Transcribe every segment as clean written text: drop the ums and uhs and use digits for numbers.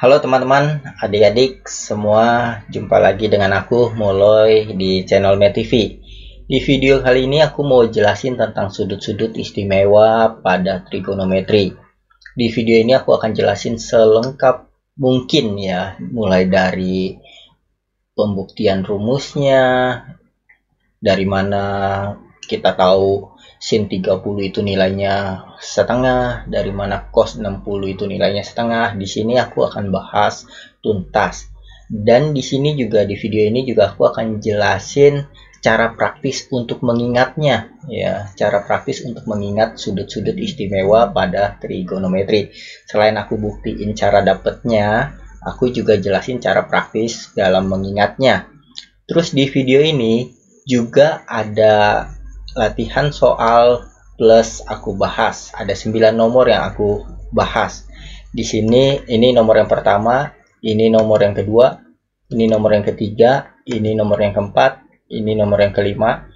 Halo teman-teman, adik-adik semua, jumpa lagi dengan aku Moloy di channel MeTV. Di video kali ini aku mau jelasin tentang sudut-sudut istimewa pada trigonometri. Di video ini aku akan jelasin selengkap mungkin ya, mulai dari pembuktian rumusnya, dari mana kita tahu sin 30 itu nilainya setengah, dari mana cos 60 itu nilainya setengah. Di sini aku akan bahas tuntas. Dan di sini juga, di video ini juga aku akan jelasin cara praktis untuk mengingatnya ya, cara praktis untuk mengingat sudut-sudut istimewa pada trigonometri. Selain aku buktiin cara dapetnya, aku juga jelasin cara praktis dalam mengingatnya. Terus di video ini juga ada latihan soal plus aku bahas. Ada 9 nomor yang aku bahas. Di sini ini nomor yang pertama, ini nomor yang kedua, ini nomor yang ketiga, ini nomor yang keempat, ini nomor yang kelima,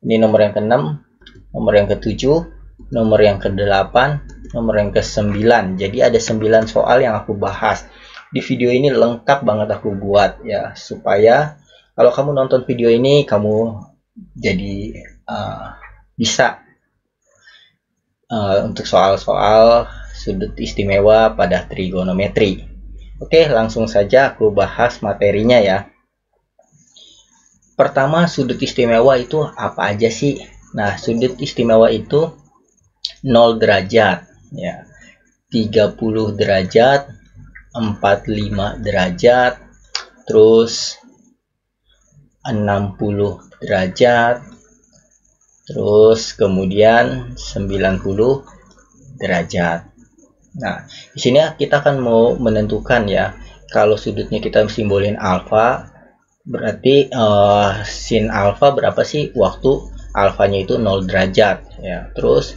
ini nomor yang keenam, nomor yang ketujuh, nomor yang kedelapan, nomor yang kesembilan. Jadi ada 9 soal yang aku bahas. Di video ini lengkap banget aku buat ya, supaya kalau kamu nonton video ini kamu jadi bisa untuk soal-soal sudut istimewa pada trigonometri. Oke, langsung saja aku bahas materinya ya. Pertama, sudut istimewa itu apa aja sih? Nah, sudut istimewa itu 0 derajat ya, 30 derajat, 45 derajat, terus 60 derajat, terus kemudian 90 derajat. Nah, di sini kita akan mau menentukan ya, kalau sudutnya kita simbolin alfa, berarti sin alfa berapa sih waktu alfanya itu 0 derajat ya. Terus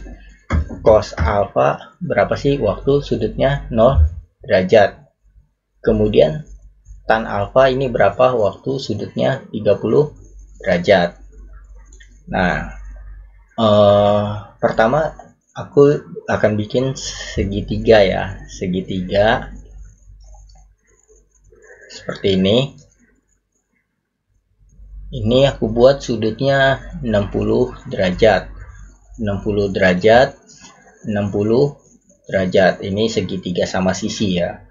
cos alfa berapa sih waktu sudutnya 0 derajat. Kemudian tan alfa ini berapa waktu sudutnya 30 derajat. Nah, pertama aku akan bikin segitiga ya, segitiga seperti ini. Ini aku buat sudutnya 60 derajat, 60 derajat, 60 derajat. Ini segitiga sama sisi ya.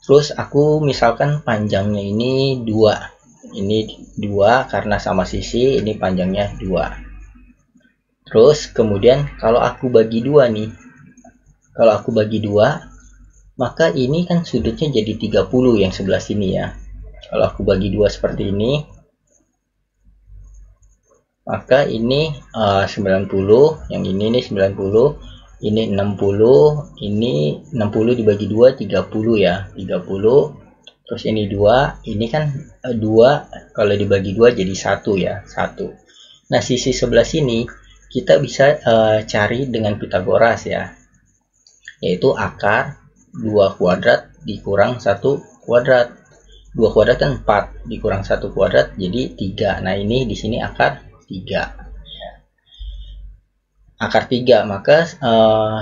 Terus aku misalkan panjangnya ini 2, ini 2 karena sama sisi, ini panjangnya 2. Terus kemudian kalau aku bagi 2 nih, kalau aku bagi 2, maka ini kan sudutnya jadi 30 yang sebelah sini ya. Kalau aku bagi 2 seperti ini, maka ini 90, yang ini nih 90, ini 60, ini 60 dibagi 2 30 ya, 30. Terus ini 2, ini kan 2 kalau dibagi 2 jadi 1 ya, 1. Nah, sisi sebelah sini kita bisa cari dengan Pitagoras ya, yaitu akar 2 kuadrat dikurang 1 kuadrat. 2 kuadrat kan 4, dikurang 1 kuadrat jadi 3. Nah, ini di sini akar 3. Akar 3, maka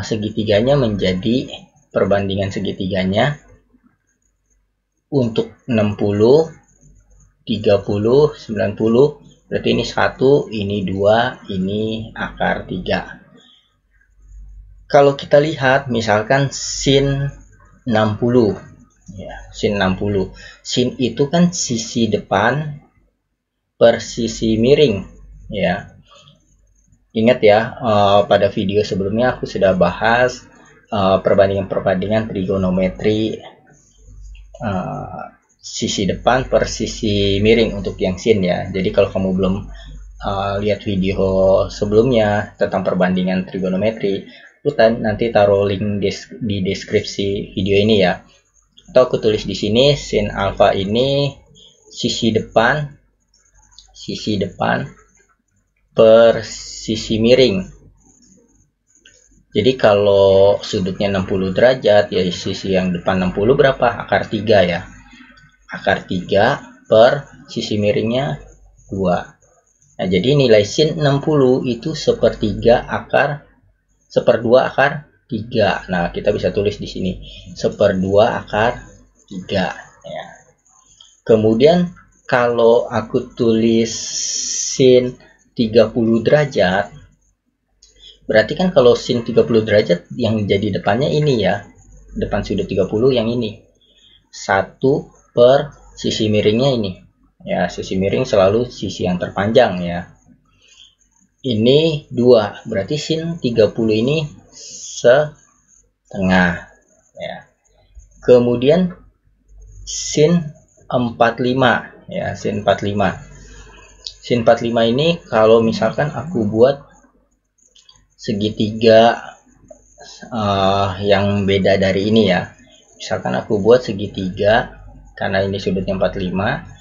segitiganya menjadi, perbandingan segitiganya untuk 60, 30, 90, berarti ini 1, ini 2, ini akar 3. Kalau kita lihat misalkan sin 60 ya, sin 60. Sin itu kan sisi depan per sisi miring ya. Ingat ya, pada video sebelumnya aku sudah bahas perbandingan trigonometri sisi depan per sisi miring untuk yang sin ya. Jadi kalau kamu belum lihat video sebelumnya tentang perbandingan trigonometri, aku nanti taruh link di deskripsi video ini ya. Atau aku tulis di sini, sin alfa ini sisi depan per sisi miring. Jadi kalau sudutnya 60 derajat ya, sisi yang depan 60 berapa? Akar 3 ya. Akar 3 per sisi miringnya 2. Nah, jadi nilai sin 60 itu sepertiga akar, seperdua akar 3. Nah, kita bisa tulis di sini seperdua akar 3 ya. Kemudian kalau aku tulis sin 30 derajat, berarti kan kalau sin 30 derajat yang jadi depannya ini ya, depan sudut 30 yang ini 1 per sisi miringnya ini ya, sisi miring selalu sisi yang terpanjang ya. Ini 2, berarti sin 30 ini setengah ya. Kemudian sin 45 ya, sin 45. Sin 45 ini kalau misalkan aku buat segitiga yang beda dari ini ya. Misalkan aku buat segitiga, karena ini sudutnya 45.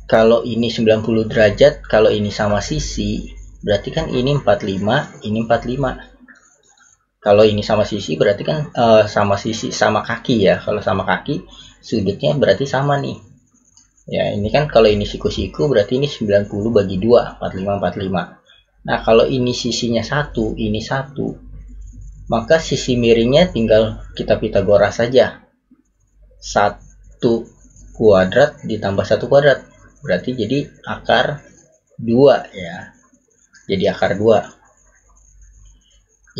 Kalau ini 90 derajat, kalau ini sama sisi, berarti kan ini 45, ini 45. Kalau ini sama sisi berarti kan sama sisi, sama kaki ya. Kalau sama kaki, sudutnya berarti sama nih. Ya, ini kan kalau ini siku-siku berarti ini 90 bagi 2, 45, 45. Nah, kalau ini sisinya 1, ini 1, maka sisi miringnya tinggal kita Pitagoras saja. 1 kuadrat ditambah 1 kuadrat. Berarti jadi akar 2 ya. Jadi akar 2.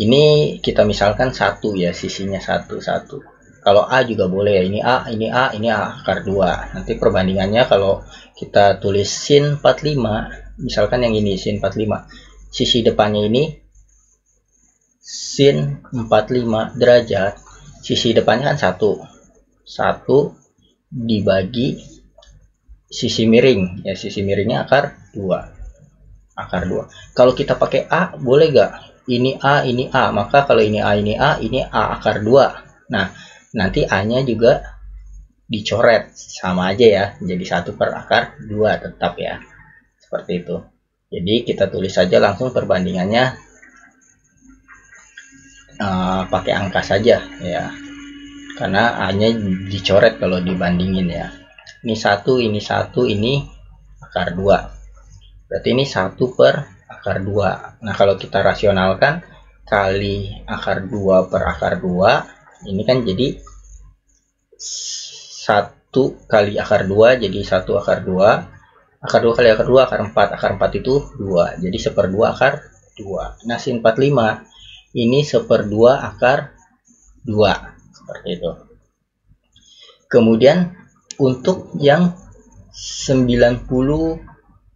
Ini kita misalkan 1 ya, sisinya 1, 1. Kalau A juga boleh ya. Ini A, ini A, ini A akar 2. Nanti perbandingannya kalau kita tulis sin 45, misalkan yang ini sin 45. Sisi depannya ini sin 45 derajat, sisi depannya kan 1 dibagi sisi miring ya, sisi miringnya akar 2, akar 2. Kalau kita pakai A boleh gak? Ini A, ini A, maka kalau ini A, ini A, ini A akar 2. Nah, nanti A nya juga dicoret, sama aja ya, jadi 1 per akar 2 tetap ya, seperti itu. Jadi kita tulis saja langsung perbandingannya pakai angka saja ya, karena A-nya dicoret kalau dibandingin ya. Ini 1, ini 1, ini akar 2. Berarti ini 1 per akar 2. Nah, kalau kita rasionalkan kali akar 2 per akar 2, ini kan jadi 1 kali akar 2, jadi 1 akar 2. Akar 2 kali akar 2, akar 4. Akar 4 itu 2. Jadi 1/2 akar 2. Nah, sin 45 ini 1/2 akar 2. Seperti itu. Kemudian untuk yang 90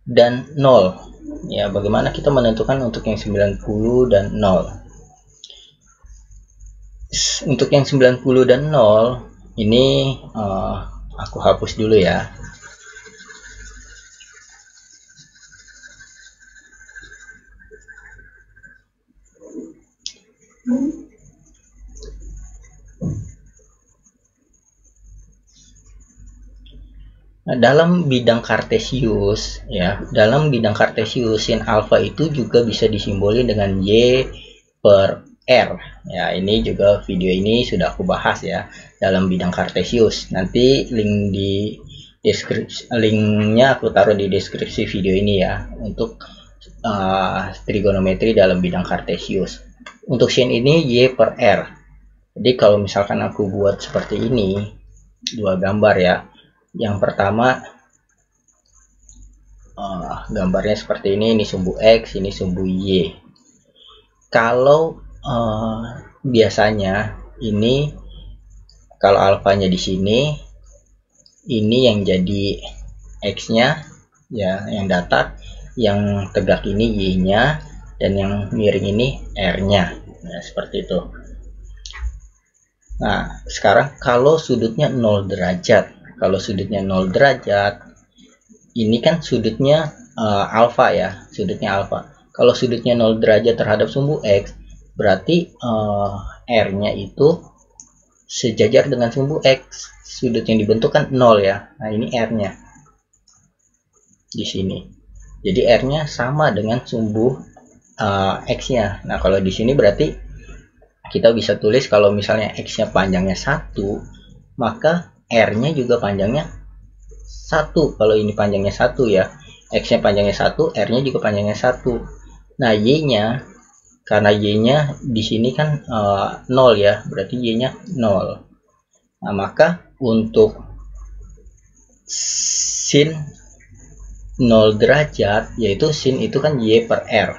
dan 0. Ya, bagaimana kita menentukan untuk yang 90 dan 0? Untuk yang 90 dan 0, ini aku hapus dulu ya. Nah, dalam bidang kartesius ya, dalam bidang kartesius sin alfa itu juga bisa disimbolin dengan y per r ya. Ini juga video ini sudah aku bahas ya dalam bidang kartesius. Nanti link di deskripsi, linknya aku taruh di deskripsi video ini ya, untuk trigonometri dalam bidang kartesius. Untuk sin ini y per r. Jadi kalau misalkan aku buat seperti ini, dua gambar ya. Yang pertama gambarnya seperti ini sumbu X, ini sumbu Y. Kalau biasanya ini kalau alfanya di sini, ini yang jadi X-nya ya, yang datar, yang tegak ini Y-nya, dan yang miring ini R-nya ya, seperti itu. Nah, sekarang kalau sudutnya 0 derajat, kalau sudutnya 0 derajat, ini kan sudutnya alfa ya, sudutnya alfa. Kalau sudutnya 0 derajat terhadap sumbu X, berarti R-nya itu sejajar dengan sumbu X. Sudut yang dibentuk kan 0 ya. Nah, ini R-nya di sini. Jadi R-nya sama dengan sumbu X-nya. Nah, kalau di sini berarti kita bisa tulis kalau misalnya X-nya panjangnya 1, maka R-nya juga panjangnya 1. Kalau ini panjangnya 1 ya, X-nya panjangnya 1, R-nya juga panjangnya 1. Nah, Y-nya, karena Y-nya di sini kan 0 ya, berarti Y-nya 0. Nah, maka untuk sin 0 derajat, yaitu sin itu kan y per r.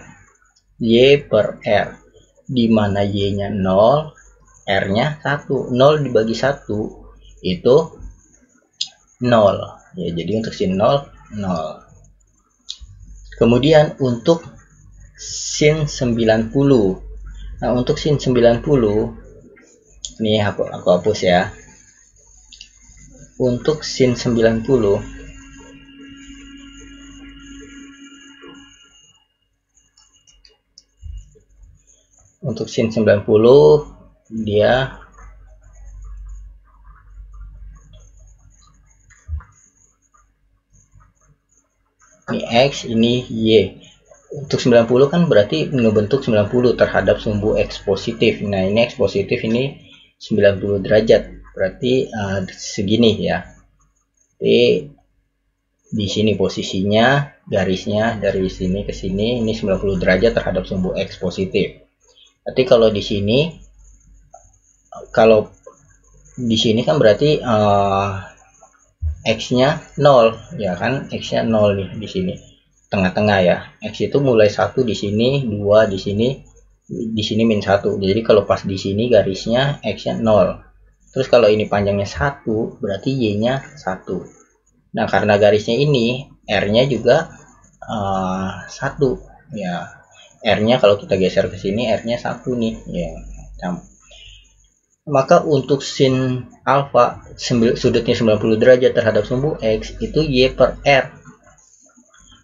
Y per r, di mana y-nya 0, r-nya 1. 0 dibagi 1 itu 0. Ya, jadi untuk sin 0, 0. Kemudian untuk sin 90. Nah, untuk sin 90, ini aku hapus ya. Untuk sin 90, untuk sin 90 dia ini X, ini Y. Untuk 90 kan berarti ngebentuk 90 terhadap sumbu X positif. Nah, ini X positif, ini 90 derajat. Berarti segini ya. Jadi di sini posisinya, garisnya dari sini ke sini, ini 90 derajat terhadap sumbu X positif. Berarti kalau di sini, kan berarti X-nya 0, ya kan? X-nya 0 nih di sini. Tengah-tengah ya. X itu mulai 1 di sini, 2 di sini min 1. Jadi kalau pas di sini garisnya X-nya 0. Terus kalau ini panjangnya 1, berarti Y-nya 1. Nah, karena garisnya ini, R-nya juga 1. Ya. R-nya kalau kita geser ke sini, R-nya 1 nih. Ya. Maka untuk sin alfa sudutnya 90 derajat terhadap sumbu X itu Y per R.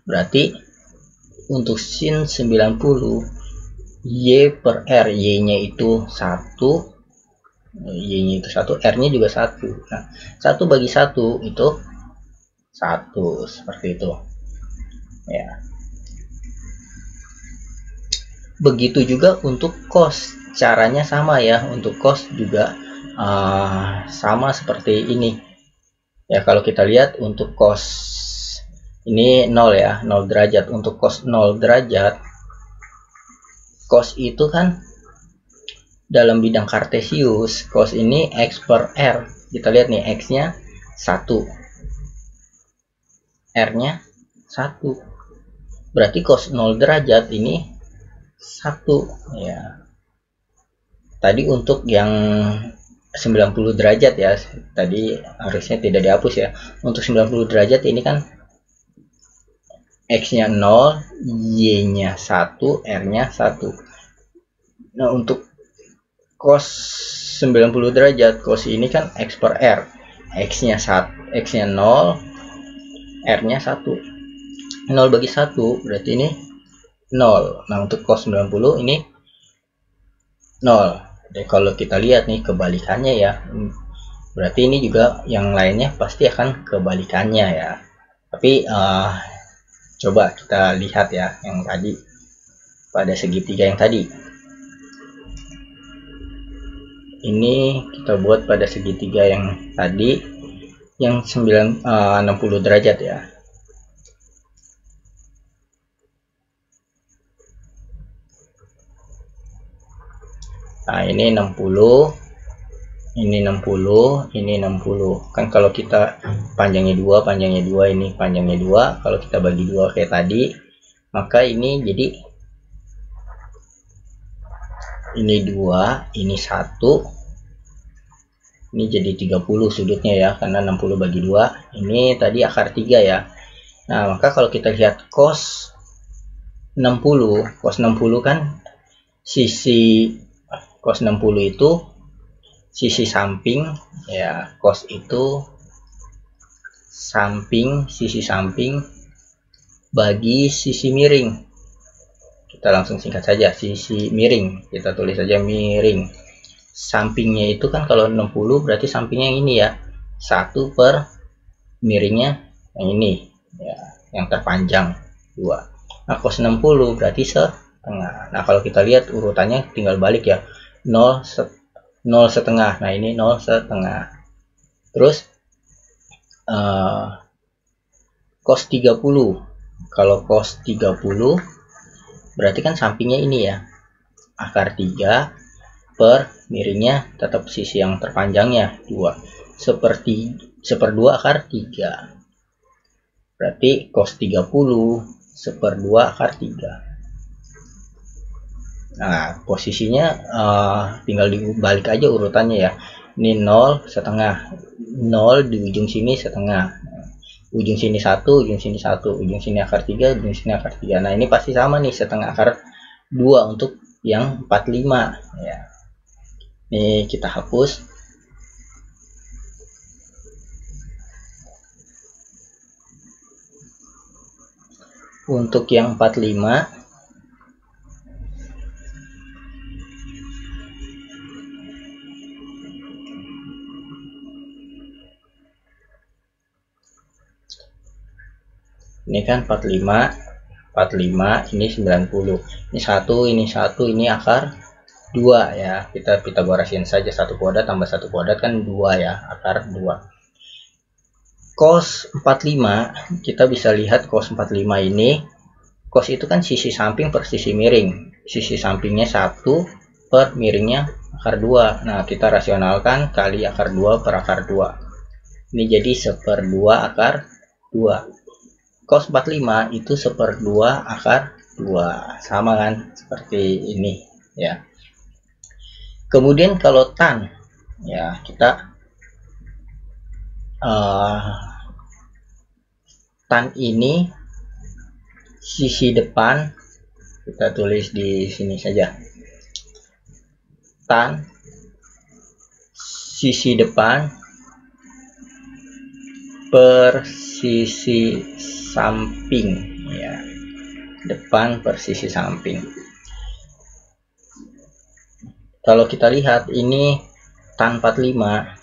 Berarti untuk sin 90 Y per R, Y-nya itu 1, Y-nya itu 1, R-nya juga 1. Nah, 1 bagi 1 itu 1, seperti itu. Ya. Begitu juga untuk cos. Caranya sama ya, untuk cos juga sama seperti ini ya. Kalau kita lihat untuk cos ini 0 ya, 0 derajat. Untuk cos 0 derajat, cos itu kan dalam bidang kartesius, cos ini X per R. Kita lihat nih, X-nya 1, R-nya 1. Berarti cos 0 derajat ini 1 ya. Tadi untuk yang 90 derajat ya, tadi harusnya tidak dihapus ya. Untuk 90 derajat ini kan X-nya 0, Y-nya 1, R-nya 1. Nah, untuk cos 90 derajat, cos ini kan X per R. X-nya 0, R-nya 1. 0 bagi 1 berarti ini 0. Nah, untuk cos 90 ini 0. Jadi kalau kita lihat nih kebalikannya ya, berarti ini juga yang lainnya pasti akan kebalikannya ya. Tapi coba kita lihat ya yang tadi pada segitiga yang tadi. Ini kita buat pada segitiga yang tadi yang 60 derajat ya. Nah, ini 60, ini 60, ini 60. Kan kalau kita panjangnya 2, ini panjangnya 2, kalau kita bagi 2 kayak tadi, maka ini jadi ini 2, ini 1. Ini jadi 30 sudutnya ya, karena 60 bagi 2. Ini tadi akar 3 ya. Nah, maka kalau kita lihat cos 60 kan sisi cos 60 itu sisi samping ya, cos itu sisi samping bagi sisi miring. Kita langsung singkat saja, sisi miring, kita tulis saja miring. Sampingnya itu kan kalau 60 berarti sampingnya yang ini ya, 1 per miringnya yang ini ya, yang terpanjang 2. Nah, cos 60 berarti setengah. Nah, kalau kita lihat urutannya tinggal balik ya, 0 setengah. Nah, ini 0 setengah. Terus cos 30. Kalau cos 30 berarti kan sampingnya ini ya, akar 3 per miringnya tetap sisi yang terpanjangnya 2 1/2 akar 3, berarti cos 30 1/2 akar 3. Nah, posisinya tinggal dibalik aja urutannya ya. Ini 0 setengah, 0 di ujung sini setengah, ujung sini 1, ujung sini 1, ujung sini akar 3, ujung sini akar 3. Nah, ini pasti sama nih, setengah akar 2 untuk yang 45 ya. Ini kita hapus. Untuk yang 45 ini kan 45 ini 90, ini 1, ini 1, ini akar 2 ya. Kita Pitagorasin saja, 1 kuadrat tambah 1 kuadrat kan 2 ya, akar 2. Cos 45 kita bisa lihat cos 45 ini, cos itu kan sisi samping per sisi miring, sisi sampingnya 1 per miringnya akar 2. Nah, kita rasionalkan kali akar 2 per akar 2, ini jadi 1/2 akar 2. Cos 45 itu 1/2 akar 2, sama kan seperti ini ya. Kemudian kalau tan ya, kita tan ini sisi depan, kita tulis di sini saja, tan sisi depan per sisi samping ya, depan per sisi samping. Kalau kita lihat ini tan 45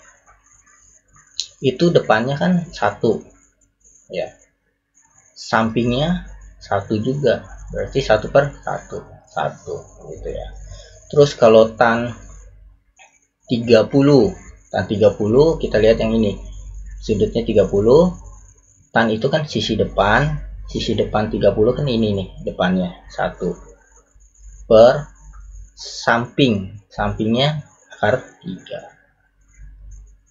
itu depannya kan 1 ya, sampingnya 1 juga, berarti 1/1 gitu ya. Terus kalau tan 30 kita lihat yang ini, sudutnya 30, tan itu kan sisi depan 30 kan ini nih depannya 1 per sampingnya akar 3,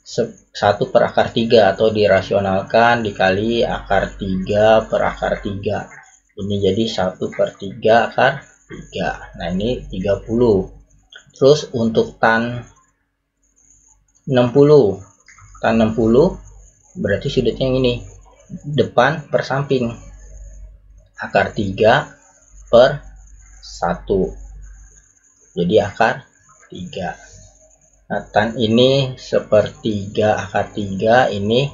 1 per akar 3 atau dirasionalkan dikali akar 3 per akar 3, ini jadi 1/3 akar 3. Nah, ini 30. Terus untuk tan 60 berarti sudutnya yang ini, depan per samping, akar 3 per 1, jadi akar 3. Nah, tan ini 1/3 akar 3, ini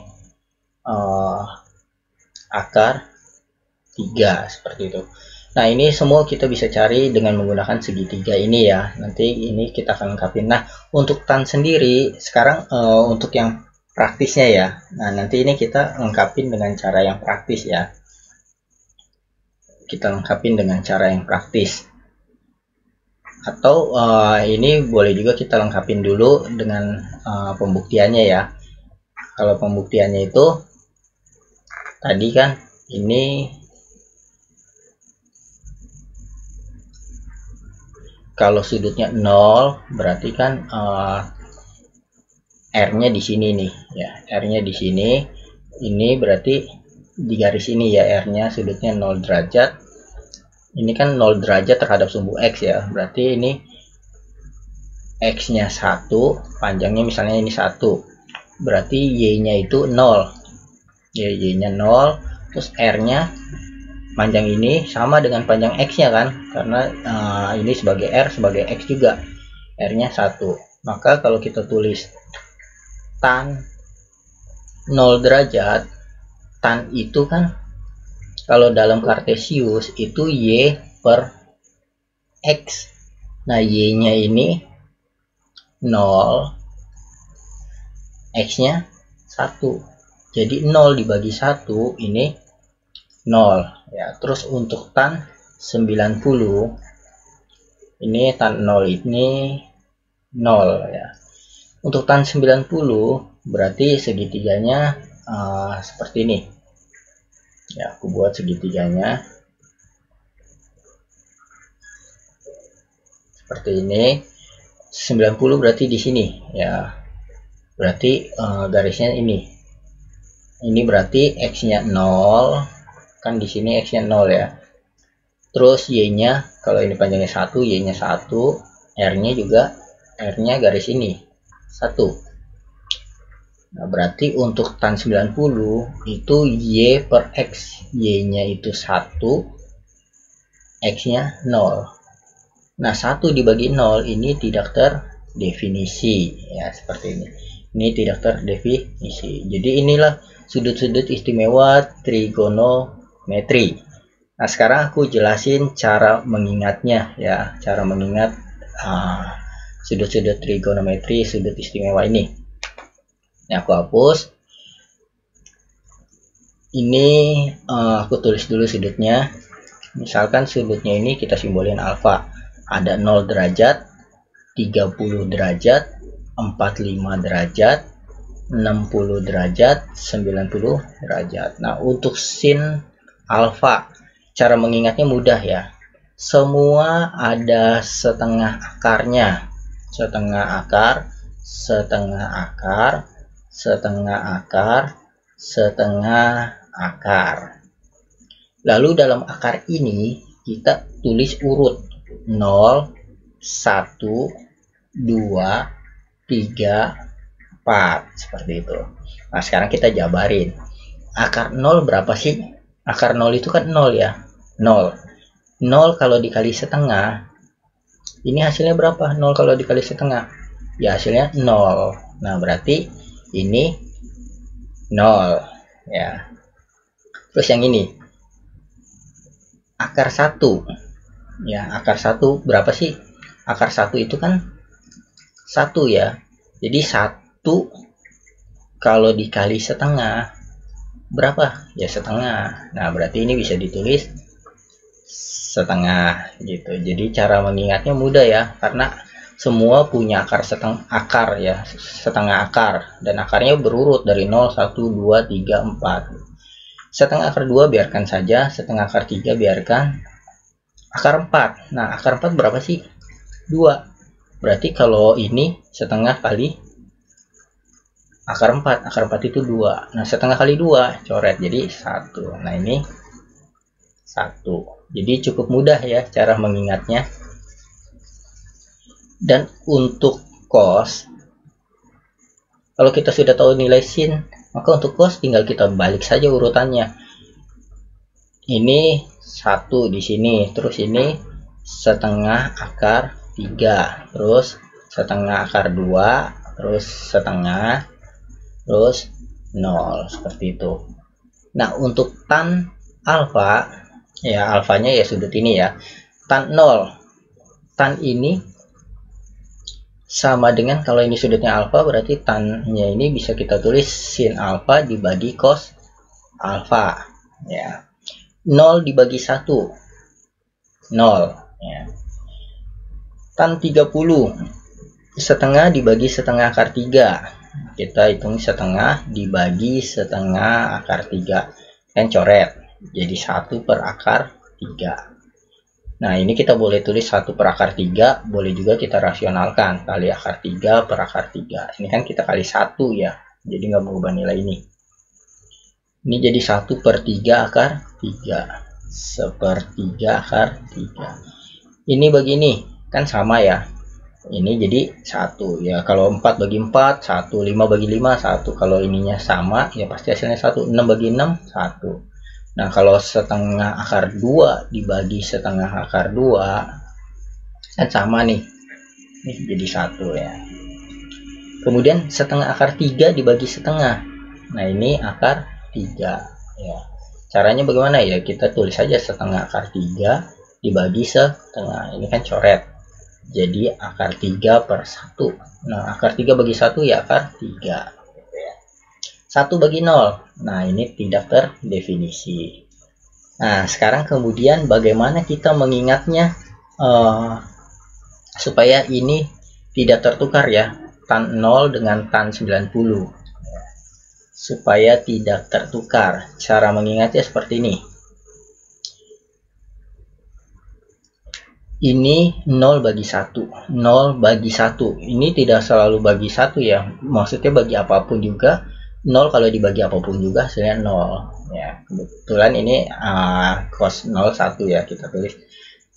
akar 3 seperti itu. Nah, ini semua kita bisa cari dengan menggunakan segitiga ini ya. Nanti ini kita akan lengkapin. Nah, untuk tan sendiri sekarang untuk yang praktisnya ya. Nah, nanti ini kita lengkapin dengan cara yang praktis ya. Kita lengkapin dengan cara yang praktis. Atau ini boleh juga kita lengkapin dulu dengan pembuktiannya ya. Kalau pembuktiannya itu tadi kan ini, kalau sudutnya 0 berarti kan R-nya di sini nih ya, R-nya di sini. Ini berarti di garis ini ya, R-nya sudutnya 0 derajat. Ini kan 0 derajat terhadap sumbu X ya, berarti ini X-nya 1, panjangnya misalnya ini 1, berarti Y-nya itu 0 ya, Y-nya 0. Terus R-nya panjang ini sama dengan panjang X-nya kan, karena ini sebagai R sebagai X juga, R-nya 1. Maka kalau kita tulis tan 0 derajat, tan itu kan kalau dalam kartesius itu Y per X. Nah, Y-nya ini 0, X-nya 1. Jadi 0 dibagi 1 ini 0 ya. Terus untuk tan 90 ini tan 0 ini 0 ya. Untuk tan 90 berarti segitiganya seperti ini ya. Aku buat segitiganya seperti ini. 90 berarti di sini ya. Berarti garisnya ini berarti x-nya 0, kan di sini x-nya 0 ya. Terus y-nya, kalau ini panjangnya 1, y-nya 1, r-nya juga, r-nya garis ini 1. Nah, berarti untuk tan 90 itu y per x, y-nya itu 1, x-nya 0. Nah, 1 dibagi 0 ini tidak terdefinisi ya, seperti ini. Ini tidak terdefinisi. Jadi inilah sudut-sudut istimewa trigonometri. Nah, sekarang aku jelasin cara mengingatnya ya, cara mengingat sudut-sudut trigonometri, sudut istimewa ini. Ini aku hapus. Ini aku tulis dulu sudutnya. Misalkan sudutnya ini kita simbolin alfa. Ada 0 derajat, 30 derajat, 45 derajat, 60 derajat, 90 derajat. Nah, untuk sin alfa, cara mengingatnya mudah ya. Semua ada setengah akarnya. Setengah akar, setengah akar, setengah akar, setengah akar. Lalu dalam akar ini kita tulis urut 0, 1, 2, 3, 4 seperti itu. Nah, sekarang kita jabarin. Akar 0 berapa sih? Akar 0 itu kan 0 ya. 0. 0 kalau dikali setengah, ini hasilnya berapa? 0 kalau dikali setengah. Ya, hasilnya 0. Nah, berarti ini 0 ya. Terus yang ini. Akar 1. Ya, akar 1 berapa sih? Akar 1 itu kan 1 ya. Jadi 1 kalau dikali setengah berapa? Ya setengah. Nah, berarti ini bisa ditulis setengah gitu. Jadi cara mengingatnya mudah ya, karena semua punya akar setengah akar ya, setengah akar, dan akarnya berurut dari 0, 1, 2, 3, 4. Setengah akar 2 biarkan saja, setengah akar 3 biarkan, akar 4. Nah, akar 4 berapa sih? 2. Berarti kalau ini setengah kali akar 4. Akar 4 itu 2. Nah, setengah kali 2 coret jadi 1. Nah, ini 1. Jadi cukup mudah ya cara mengingatnya. Dan untuk cos, kalau kita sudah tahu nilai sin, maka untuk cos tinggal kita balik saja urutannya. Ini 1 di sini, terus ini setengah akar 3, terus setengah akar 2, terus setengah, terus 0, seperti itu. Nah, untuk tan alfa, ya alfanya ya sudut ini ya, tan 0. Tan ini sama dengan, kalau ini sudutnya alfa, berarti tannya ini bisa kita tulis sin alfa dibagi cos alfa ya. 0 dibagi 1, 0 ya. Tan 30 setengah dibagi setengah akar 3, kita hitung setengah dibagi setengah akar 3, kan coret jadi 1 per akar 3. Nah, ini kita boleh tulis 1 per akar 3, boleh juga kita rasionalkan kali akar 3 per akar 3. Ini kan kita kali 1 ya, jadi nggak berubah nilai ini. Ini jadi 1 per 3 akar 3, sepertiga akar 3. Ini bagi ini kan sama ya, ini jadi 1 ya. Kalau 4 bagi 4 1, 5 bagi 5 1. Kalau ininya sama ya pasti hasilnya 1. 6 bagi 6 1. Nah, kalau setengah akar 2 dibagi setengah akar 2 kan sama nih, ini jadi 1 ya. Kemudian setengah akar 3 dibagi setengah, nah ini akar 3 ya. Caranya bagaimana ya, kita tulis saja setengah akar 3 dibagi setengah, ini kan coret jadi akar 3 per 1. Nah, akar 3 bagi 1 ya akar 3. 1 bagi 0. Nah, ini tidak terdefinisi. Nah, sekarang kemudian bagaimana kita mengingatnya supaya ini tidak tertukar ya, tan 0 dengan tan 90. Supaya tidak tertukar, cara mengingatnya seperti ini. Ini 0 bagi 1. 0 bagi 1. Ini tidak selalu bagi 1 ya. Maksudnya bagi apapun juga. 0 kalau dibagi apapun juga hasilnya 0. Ya, kebetulan ini cos 0 1 ya. Kita tulis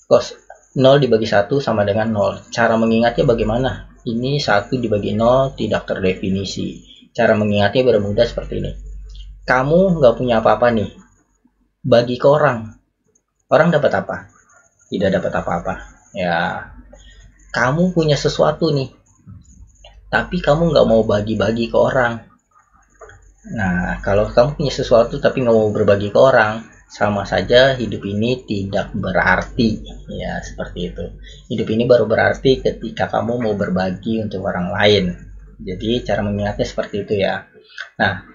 cos 0 dibagi 1 sama dengan 0. Cara mengingatnya bagaimana? Ini 1 dibagi 0 tidak terdefinisi. Cara mengingatnya bermudah seperti ini. Kamu nggak punya apa-apa nih. Bagi ke orang. Orang dapat apa? Tidak dapat apa-apa. Ya, kamu punya sesuatu nih, tapi kamu nggak mau bagi-bagi ke orang. Nah, kalau kamu punya sesuatu tapi nggak mau berbagi ke orang, sama saja hidup ini tidak berarti. Ya, seperti itu. Hidup ini baru berarti ketika kamu mau berbagi untuk orang lain. Jadi, cara mengingatnya seperti itu ya. Nah,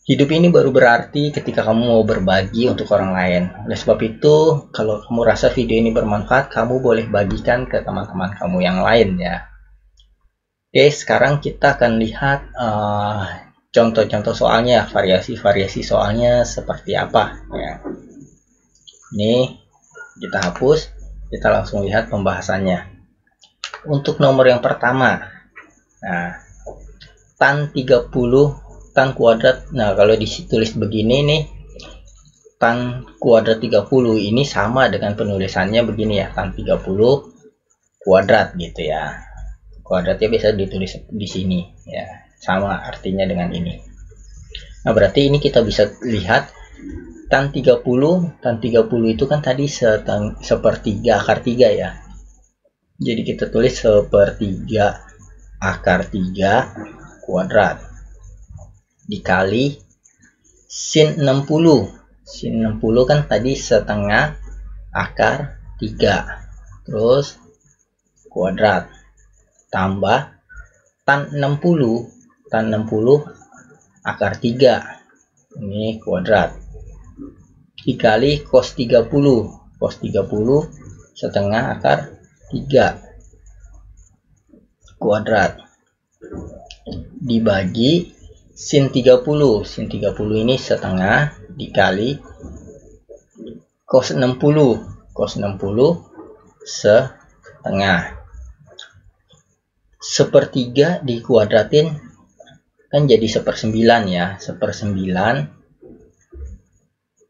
hidup ini baru berarti ketika kamu mau berbagi untuk orang lain. Oleh sebab itu, kalau kamu rasa video ini bermanfaat, kamu boleh bagikan ke teman-teman kamu yang lain ya. Oke, sekarang kita akan lihat contoh-contoh soalnya, variasi-variasi soalnya seperti apa ya. Ini kita hapus, kita langsung lihat pembahasannya. Untuk nomor yang pertama, nah, tan 30 tan kuadrat. Nah, kalau ditulis begini nih, tan kuadrat 30 ini sama dengan penulisannya begini ya, tan 30 kuadrat gitu ya. Kuadratnya bisa ditulis di sini ya, sama artinya dengan ini. Nah, berarti ini kita bisa lihat tan 30 itu kan tadi sepertiga akar 3 ya. Jadi kita tulis sepertiga akar 3 kuadrat dikali sin 60. Sin 60 kan tadi setengah akar 3. Terus kuadrat. Tambah tan 60. Tan 60 akar 3. Ini kuadrat. Dikali cos 30. Cos 30 setengah akar 3. Kuadrat. Dibagi sin 30. Sin 30 ini setengah dikali cos 60. Cos 60 setengah. Sepertiga dikuadratin kan jadi 1/9 ya. 1/9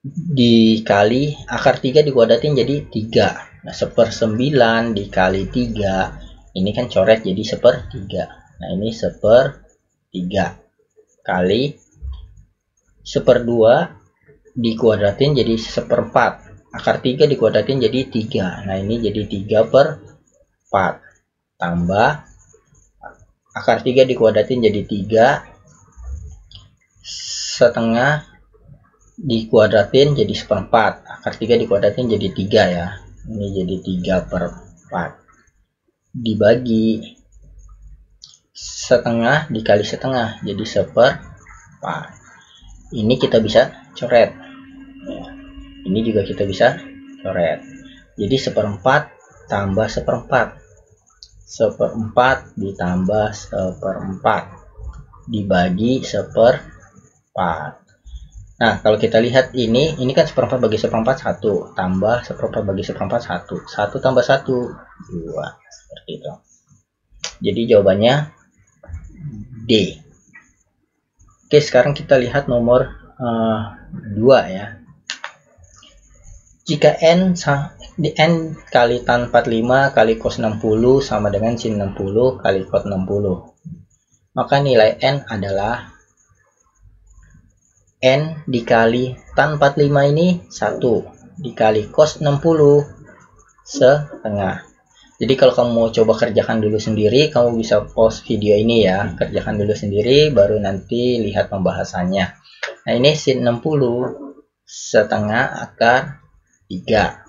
dikali akar 3 dikuadratin jadi 3. Nah, 1/9 dikali 3 ini kan coret jadi 1/3. Nah, ini 1/3 kali 1/2 dikuadratin jadi 1/4. Akar 3 dikuadratin jadi 3. Nah, ini jadi 3/4. Tambah akar 3 dikuadratin jadi 3. Setengah dikuadratin jadi 1/4. Akar 3 dikuadratin jadi 3 ya. Ini jadi 3/4. Dibagi setengah dikali setengah jadi 1/4. Ini kita bisa coret ya. Ini juga kita bisa coret. Jadi 1/4 tambah 1/4. 1/4 ditambah 1/4 dibagi 1/4. Nah, kalau kita lihat ini kan 1/4 bagi 1/4 1, tambah 1/4 bagi 1/4 1. 1 tambah 1 2. Seperti itu. Jadi jawabannya D. Oke, sekarang kita lihat nomor 2 ya. Jika n kali tan 45 kali cos 60 sama dengan sin 60 kali cos 60, maka nilai n adalah n dikali tan 45 ini 1 dikali cos 60 setengah. Jadi kalau kamu mau coba kerjakan dulu sendiri, kamu bisa pause video ini ya, kerjakan dulu sendiri, baru nanti lihat pembahasannya. Nah, ini sin 60 setengah akar 3.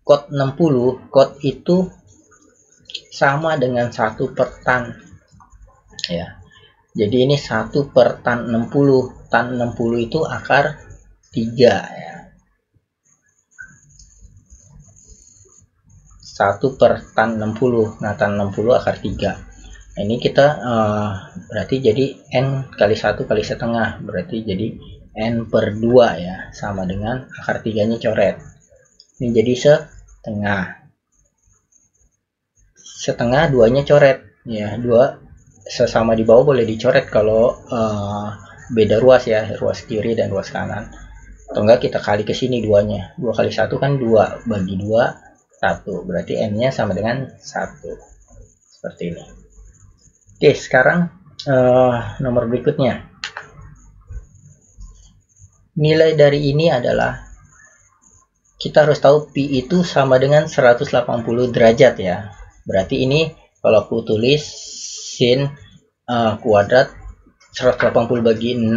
Cos 60, cos itu sama dengan 1/tan. Ya. Jadi ini 1/tan 60. Tan 60 itu akar 3 ya. 1/tan 60. Nah, tan 60 akar 3. Nah, ini kita berarti jadi n kali 1 kali setengah. Berarti jadi n/2 ya. Sama dengan akar 3 nya coret. Ini jadi tengah. Setengah duanya coret ya, dua sesama di bawah boleh dicoret kalau beda ruas ya, ruas kiri dan ruas kanan. Atau enggak kita kali ke sini duanya, 2 kali 1 kan 2, bagi 2 1, berarti n nya sama dengan 1 seperti ini. Oke, sekarang nomor berikutnya, nilai dari ini adalah kita harus tahu pi itu sama dengan 180 derajat ya. Berarti ini kalau aku tulis sin kuadrat 180 bagi 6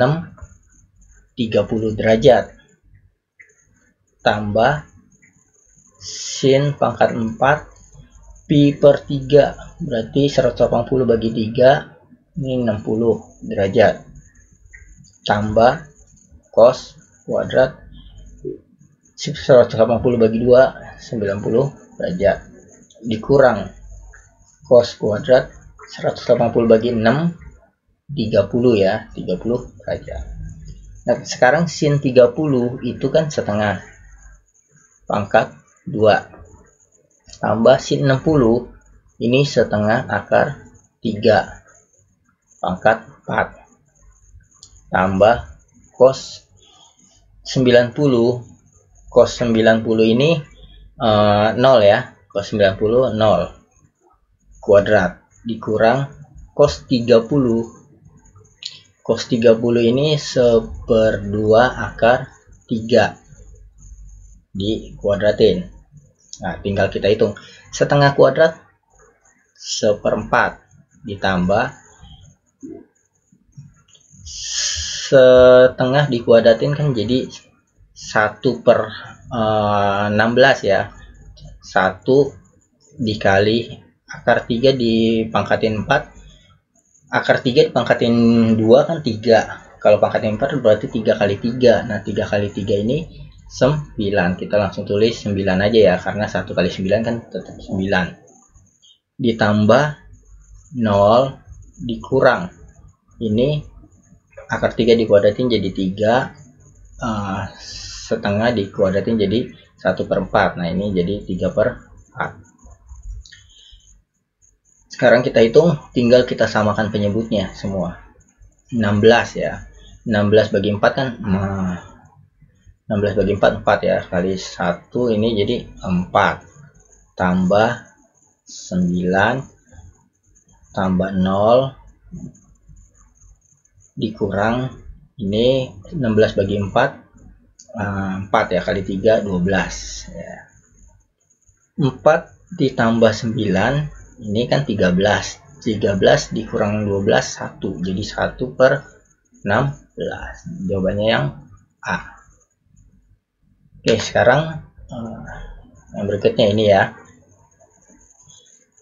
30 derajat tambah sin pangkat 4 pi per 3, berarti 180 bagi 3 ini 60 derajat tambah cos kuadrat 180 bagi 2 90 derajat dikurang cos kuadrat 180 bagi 6 30 ya, 30 derajat. Nah, sekarang sin 30 itu kan setengah pangkat 2 tambah sin 60 ini setengah akar 3 pangkat 4 tambah cos 90 ini 0 ya, cos 90 0 kuadrat dikurang cos 30 ini 1/2 akar 3 dikuadratin. Nah, tinggal kita hitung setengah kuadrat 1/4 ditambah setengah dikuadratin kan jadi 1/16 ya, 1 dikali akar 3 dipangkatin 4, akar 3 dipangkatin 2 kan 3, kalau pangkatin 4 berarti 3 kali 3. Nah, 3 kali 3 ini 9, kita langsung tulis 9 aja ya, karena 1 kali 9 kan tetap 9 ditambah 0 dikurang ini akar 3 dikuadratin jadi 3, setengah dikuadratin jadi 1/4. Nah, ini jadi 3/4. Sekarang kita hitung, tinggal kita samakan penyebutnya semua. 16 ya, 16 bagi 4 kan 16 bagi 4 4 ya, kali 1 ini jadi 4 tambah 9 tambah 0 dikurang ini 16 bagi 4 4 ya, kali 3 12 ya. 4 ditambah 9 ini kan 13 dikurang 12 1, jadi 1/16. Jawabannya yang A. Oke, sekarang yang berikutnya ini ya,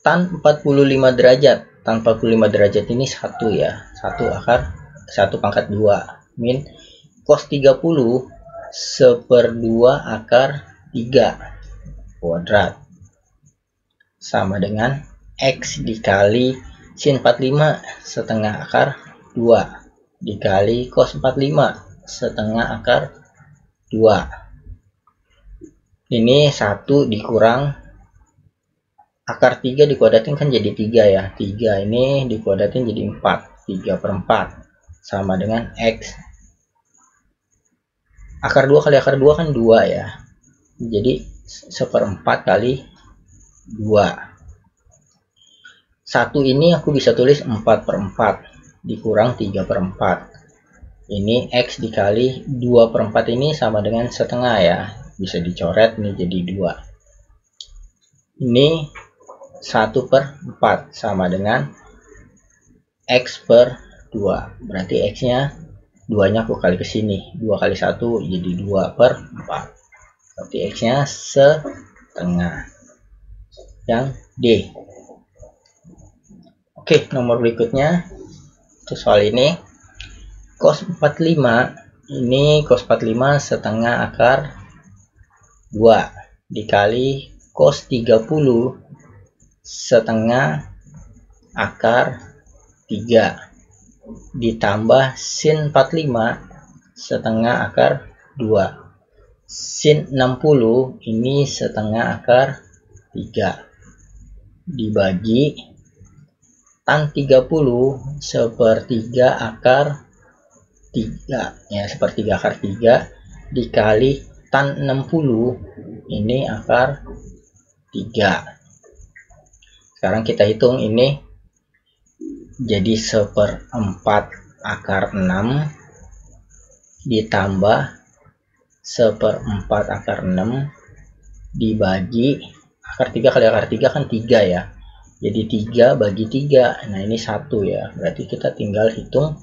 tan 45 derajat. Tan 45 derajat ini 1 ya, 1 akar 1 pangkat 2 min cos 30 1/2 akar 3 kuadrat sama dengan X dikali sin 45 setengah akar 2 dikali cos 45 setengah akar 2. Ini 1 dikurang akar 3 dikuadratin kan jadi 3 ya, 3 ini dikuadratin jadi 4, 3/4 sama dengan X akar 2 kali akar 2 kan 2 ya, jadi 1/4 kali 2. 1 ini aku bisa tulis 4/4 dikurang 3/4. Ini X dikali 2/4 ini sama dengan setengah ya, bisa dicoret nih jadi 2. Ini 1/4 sama dengan X/2, berarti X nya 2 nya aku kali ke sini, 2 kali 1 jadi 2/4, berarti X nya setengah, yang D. Oke, nomor berikutnya untuk soal ini cos 45 ini cos 45 setengah akar 2 dikali cos 30 setengah akar 3 ditambah sin 45 setengah akar 2 sin 60 ini setengah akar 3 dibagi tan 30 sepertiga akar 3 ya, sepertiga akar 3 dikali tan 60 ini akar 3. Sekarang kita hitung ini jadi 1/4 akar 6 ditambah 1/4 akar 6 dibagi akar 3 kali akar 3 kan 3 ya. Jadi 3 bagi 3. Nah, ini 1 ya. Berarti kita tinggal hitung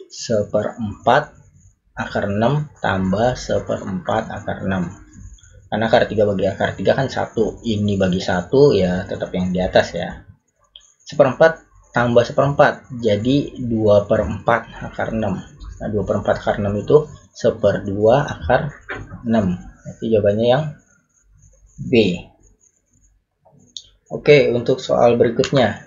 1/4 akar 6 tambah 1/4 akar 6. Karena akar 3 bagi akar 3 kan 1. Ini bagi 1 ya, tetap yang di atas ya. 1/4 tambah 1/4 jadi 2/4 akar 6. Nah, 2/4 akar 6 itu 1/2 akar 6. Jadi jawabannya yang B. Oke, untuk soal berikutnya.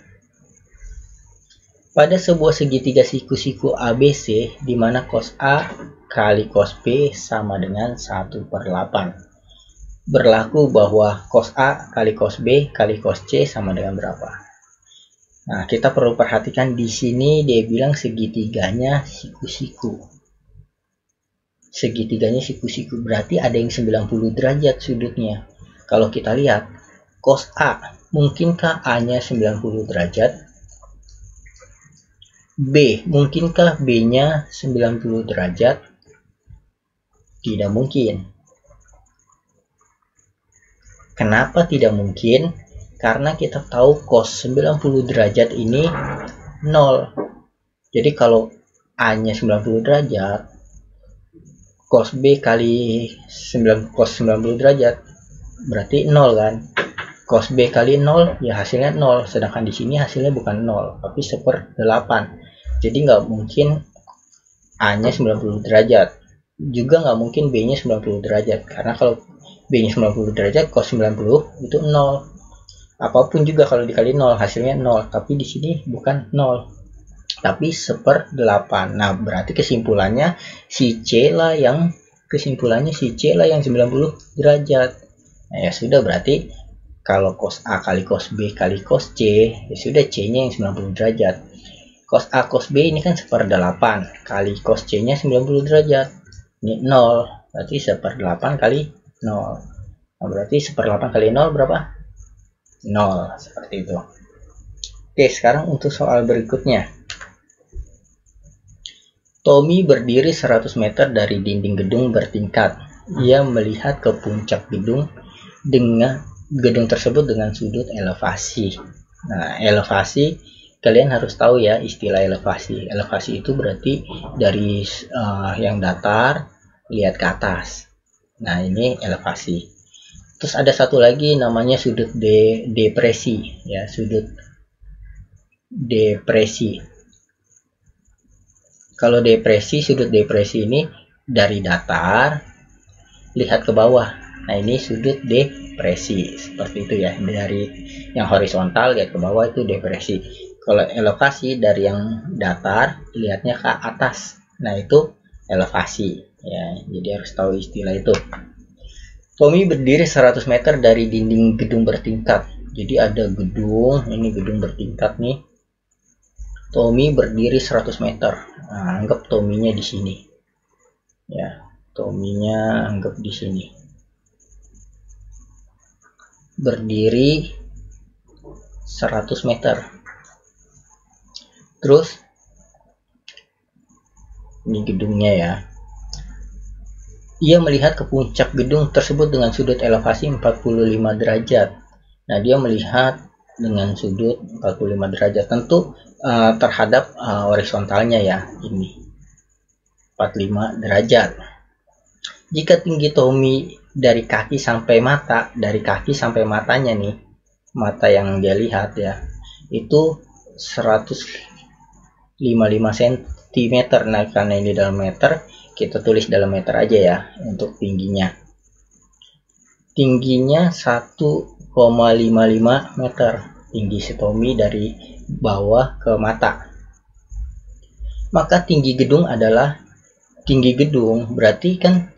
Pada sebuah segitiga siku-siku ABC di mana cos A kali cos B sama dengan 1/8. Berlaku bahwa cos A kali cos B kali cos C sama dengan berapa? Nah, kita perlu perhatikan di sini dia bilang segitiganya siku-siku. Segitiganya siku-siku berarti ada yang 90 derajat sudutnya. Kalau kita lihat cos A, mungkinkah A-nya 90 derajat? B, mungkinkah B-nya 90 derajat? Tidak mungkin. Kenapa tidak mungkin? Karena kita tahu cos 90 derajat ini 0. Jadi kalau A-nya 90 derajat, cos B kali cos 90 derajat berarti 0 kan? Cos B kali 0 ya hasilnya 0. Sedangkan di sini hasilnya bukan 0, tapi 1/8. Jadi nggak mungkin A-nya 90 derajat. Juga nggak mungkin B-nya 90 derajat. Karena kalau B-nya 90 derajat, cos 90 itu 0. Apapun juga kalau dikali 0 hasilnya 0, tapi di sini bukan 0 tapi 1/8. Nah, berarti kesimpulannya si C lah yang 90 derajat. Nah, ya sudah, berarti kalau cos A kali cos B kali cos C, ya sudah C-nya yang 90 derajat. Cos A cos B ini kan 1/8 kali cos C-nya 90 derajat. Ini 0, berarti 1/8 kali 0. Nah, berarti 1/8 kali 0 berapa? 0, seperti itu. Oke, sekarang untuk soal berikutnya. Tommy berdiri 100 meter dari dinding gedung bertingkat. Ia melihat ke puncak gedung tersebut dengan sudut elevasi. Nah, elevasi kalian harus tahu ya istilah elevasi. Elevasi itu berarti dari yang datar lihat ke atas. Nah, ini elevasi. Terus ada satu lagi namanya sudut depresi ya, sudut depresi. Kalau sudut depresi ini dari datar lihat ke bawah. Nah, ini sudut depresi seperti itu ya, dari yang horizontal lihat ke bawah itu depresi. Kalau elevasi dari yang datar lihatnya ke atas. Nah, itu elevasi ya. Jadi harus tahu istilah itu. Tommy berdiri 100 meter dari dinding gedung bertingkat. Jadi ada gedung, ini gedung bertingkat nih. Tommy berdiri 100 meter. Nah, anggap Tommy-nya di sini. Ya, Tommy-nya anggap di sini. Berdiri 100 meter. Terus ini gedungnya ya. Ia melihat ke puncak gedung tersebut dengan sudut elevasi 45 derajat. Nah, dia melihat dengan sudut 45 derajat. Tentu terhadap horizontalnya ya, ini 45 derajat. Jika tinggi Tommy dari kaki sampai matanya nih, mata yang dia lihat ya, itu 155 cm. Nah, karena ini dalam meter, kita tulis dalam meter aja ya untuk tingginya. Tingginya 1,55 meter tinggi si Tommy dari bawah ke mata. Maka tinggi gedung adalah tinggi gedung, berarti kan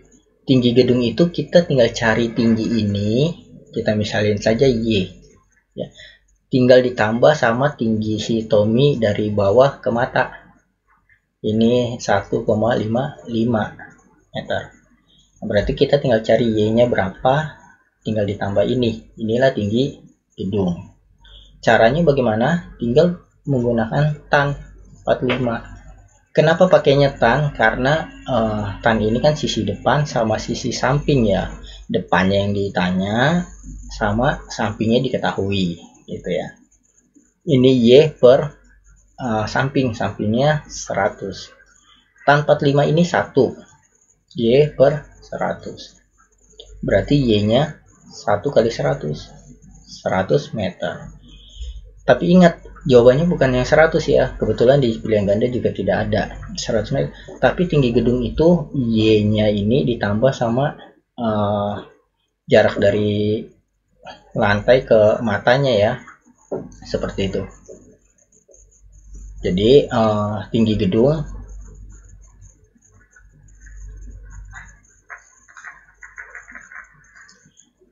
tinggi gedung itu kita tinggal cari tinggi ini, kita misalin saja Y ya, tinggal ditambah sama tinggi si Tommy dari bawah ke mata, ini 1,55 meter. Berarti kita tinggal cari Y nya berapa, tinggal ditambah inilah tinggi gedung. Caranya bagaimana? Tinggal menggunakan tan 45. Kenapa pakainya tan? Karena tan ini kan sisi depan sama sisi samping ya. Depannya yang ditanya sama sampingnya diketahui gitu ya. Ini Y per sampingnya 100. Tan 45 ini 1. Y per 100. Berarti Y-nya 1 kali 100 meter. Tapi ingat, jawabannya bukan yang 100 ya, kebetulan di pilihan ganda juga tidak ada 100 meter, tapi tinggi gedung itu Y nya ini ditambah sama jarak dari lantai ke matanya ya, seperti itu. Jadi tinggi gedung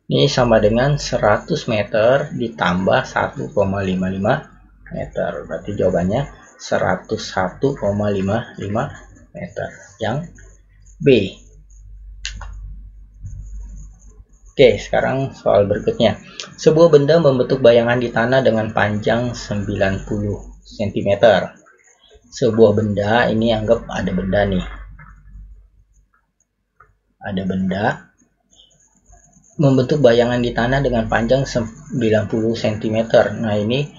ini sama dengan 100 meter ditambah 1,55 meter. Berarti jawabannya 101,55 meter. Yang B. Oke, sekarang soal berikutnya. Sebuah benda membentuk bayangan di tanah dengan panjang 90 cm. Sebuah benda, ini anggap ada benda nih. Ada benda membentuk bayangan di tanah dengan panjang 90 cm. Nah, ini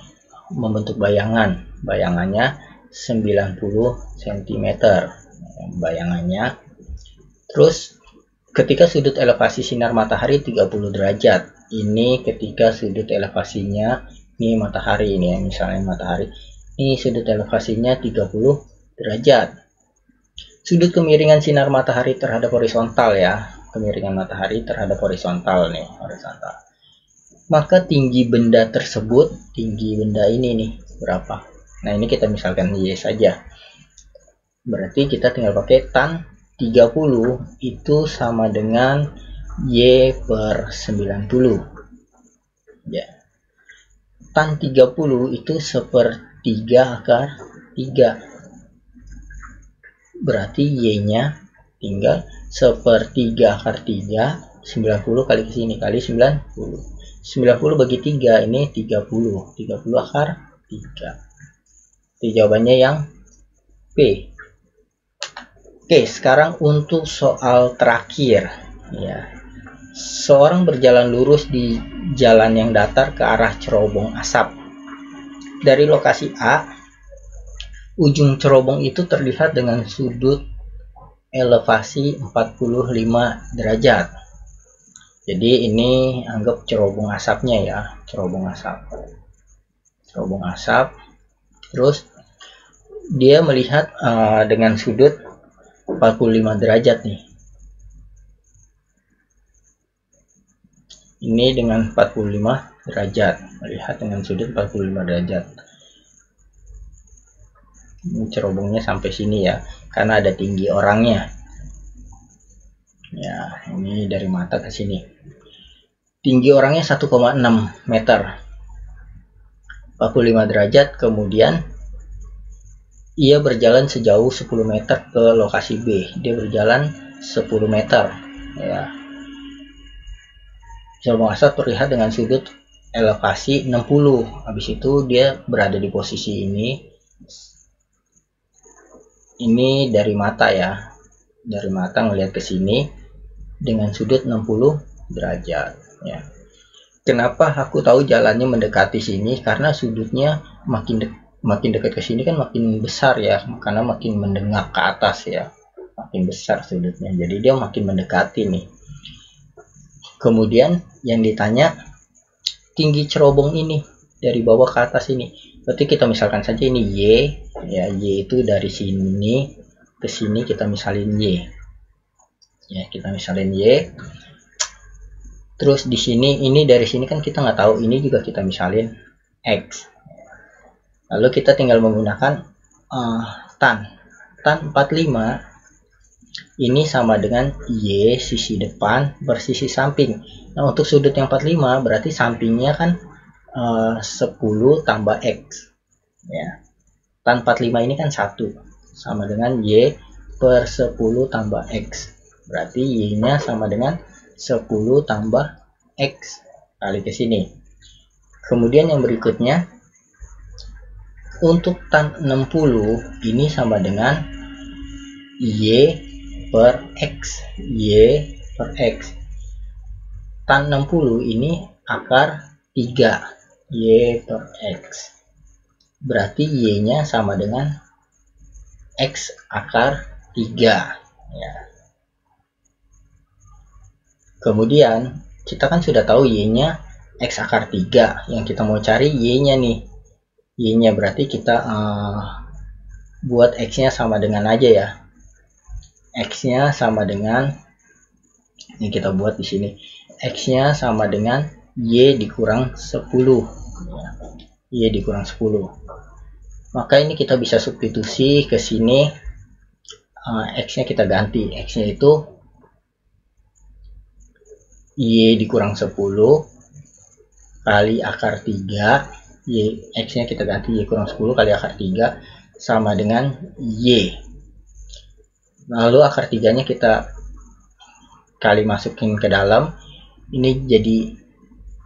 membentuk bayangannya 90 cm bayangannya. Terus ketika sudut elevasi sinar matahari 30 derajat, ini ketika sudut elevasinya, ini matahari ini ya, misalnya matahari ini sudut elevasinya 30 derajat. Sudut kemiringan sinar matahari terhadap horizontal ya, kemiringan matahari terhadap horizontal nih, horizontal. Maka tinggi benda tersebut, tinggi benda ini nih berapa? Nah, ini kita misalkan Y saja. Berarti kita tinggal pakai tan 30 itu sama dengan Y per 90. Ya. Tan 30 itu sepertiga akar 3. Berarti Y-nya tinggal sepertiga akar 3, 90 kali ke sini kali 90 bagi 3, ini 30 akar 3. Jadi jawabannya yang B. Oke, sekarang untuk soal terakhir ya. Seorang berjalan lurus di jalan yang datar ke arah cerobong asap. Dari lokasi A, ujung cerobong itu terlihat dengan sudut elevasi 45 derajat. Jadi ini anggap cerobong asapnya ya, cerobong asap. Terus dia melihat dengan sudut 45 derajat nih. Ini dengan 45 derajat, melihat dengan sudut 45 derajat. Ini cerobongnya sampai sini ya, karena ada tinggi orangnya. Ya, ini dari mata ke sini. Tinggi orangnya 1,6 meter. 45 derajat, kemudian ia berjalan sejauh 10 meter ke lokasi B. Dia berjalan 10 meter. Ya. Cerobong asap terlihat dengan sudut elevasi 60. Habis itu dia berada di posisi ini. Ini dari mata ya, dari mata ngelihat ke sini dengan sudut 60 derajat ya. Kenapa aku tahu jalannya mendekati sini? Karena sudutnya makin dekat ke sini kan makin besar ya, karena makin mendengar ke atas ya, makin besar sudutnya, jadi dia makin mendekati nih. Kemudian yang ditanya tinggi cerobong ini dari bawah ke atas ini. Berarti kita misalkan saja ini Y ya, Y itu dari sini ke sini kita misalin Y ya, kita misalin Y. Terus di sini, ini dari sini kan kita nggak tahu, ini juga kita misalin X. Lalu kita tinggal menggunakan tan 45 ini sama dengan Y sisi depan bersisi samping. Nah, untuk sudut yang 45 berarti sampingnya kan 10 tambah X. Ya. Tan 45 ini kan 1. Sama dengan Y per 10 tambah X. Berarti Y-nya sama dengan 10 tambah X kali ke sini. Kemudian yang berikutnya, untuk tan 60 ini sama dengan Y per X. Y per X. Tan 60 ini akar 3. Y per X. Berarti Y-nya sama dengan X akar 3. Ya. Kemudian, kita kan sudah tahu Y-nya X akar 3. Yang kita mau cari Y-nya nih. Y-nya berarti kita buat X-nya sama dengan aja ya. X-nya sama dengan, ini kita buat di sini. X-nya sama dengan Y dikurang 10. Y dikurang 10. Maka ini kita bisa substitusi ke sini. X-nya kita ganti. X-nya itu Y dikurang 10 kali akar 3. X-nya kita ganti Y kurang 10 kali akar 3 sama dengan Y. Lalu akar 3-nya kita kali masukin ke dalam. Ini jadi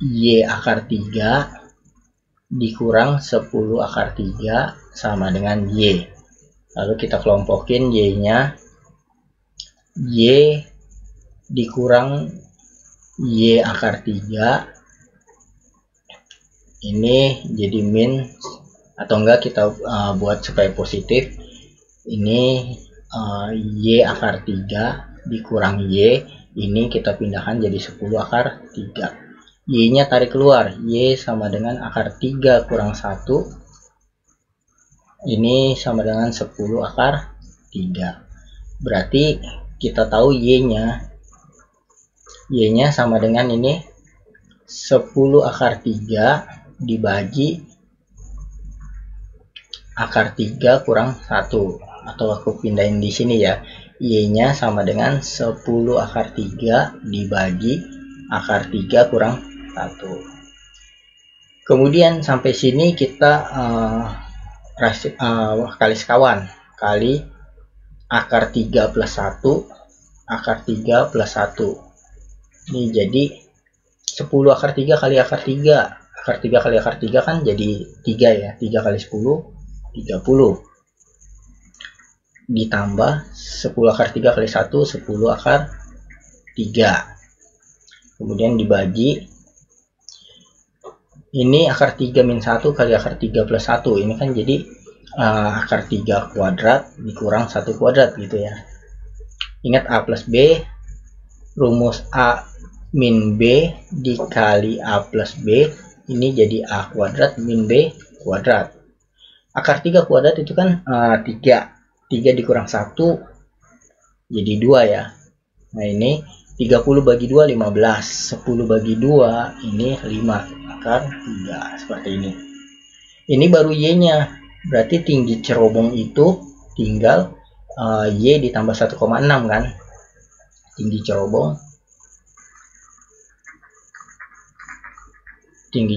Y akar 3 dikurang 10 akar 3 sama dengan Y. Lalu kita kelompokin Y-nya. Y dikurang Y akar 3. Ini jadi min, atau enggak kita buat supaya positif. Ini Y akar 3 dikurang Y. Ini kita pindahkan jadi 10 akar 3. Y-nya tarik keluar. Y sama dengan akar 3 kurang 1. Ini sama dengan 10 akar 3. Berarti kita tahu Y-nya sama dengan ini 10 akar 3 dibagi akar 3 kurang 1. Atau aku pindahin di sini ya. Y-nya sama dengan 10 akar 3 dibagi akar 3 kurang 1. Kemudian sampai sini kita kali sekawan. Kali akar 3 plus 1. Akar 3 plus 1. Ini jadi 10 akar 3 kali akar 3. Akar 3 kali akar 3 kan jadi 3 ya. 3 kali 10, 30. Ditambah 10 akar 3 kali 1, 10 akar 3. Kemudian dibagi. Ini akar 3 min 1 kali akar 3 plus 1. Ini kan jadi akar 3 kuadrat dikurang 1 kuadrat gitu ya. Ingat A plus B. Rumus A min B dikali A plus B. Ini jadi A kuadrat min B kuadrat. Akar 3 kuadrat itu kan 3. 3 dikurang 1 jadi 2 ya. Nah ini 30 bagi 2 15. 10 bagi 2 ini 5 akar 3 seperti ini. Ini baru Y-nya. Berarti tinggi cerobong itu tinggal Y ditambah 1,6 kan. Tinggi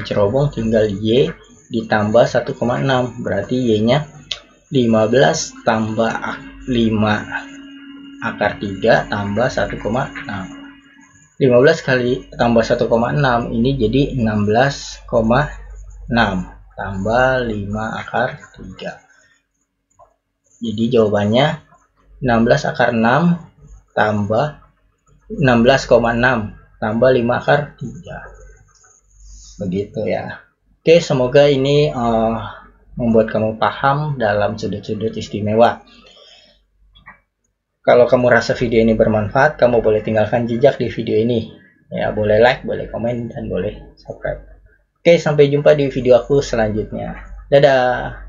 cerobong tinggal Y ditambah 1,6. Berarti Y-nya 15 tambah 5 akar 3 tambah 1,6. 15 kali tambah 1,6 ini jadi 16,6 tambah 5 akar 3. Jadi jawabannya 16 akar 6 tambah 16,6 tambah 5 akar 3. Begitu ya. Oke, semoga ini membuat kamu paham dalam sudut-sudut istimewa. Kalau kamu rasa video ini bermanfaat, kamu boleh tinggalkan jejak di video ini. Ya, boleh like, boleh komen, dan boleh subscribe. Oke, sampai jumpa di video aku selanjutnya. Dadah!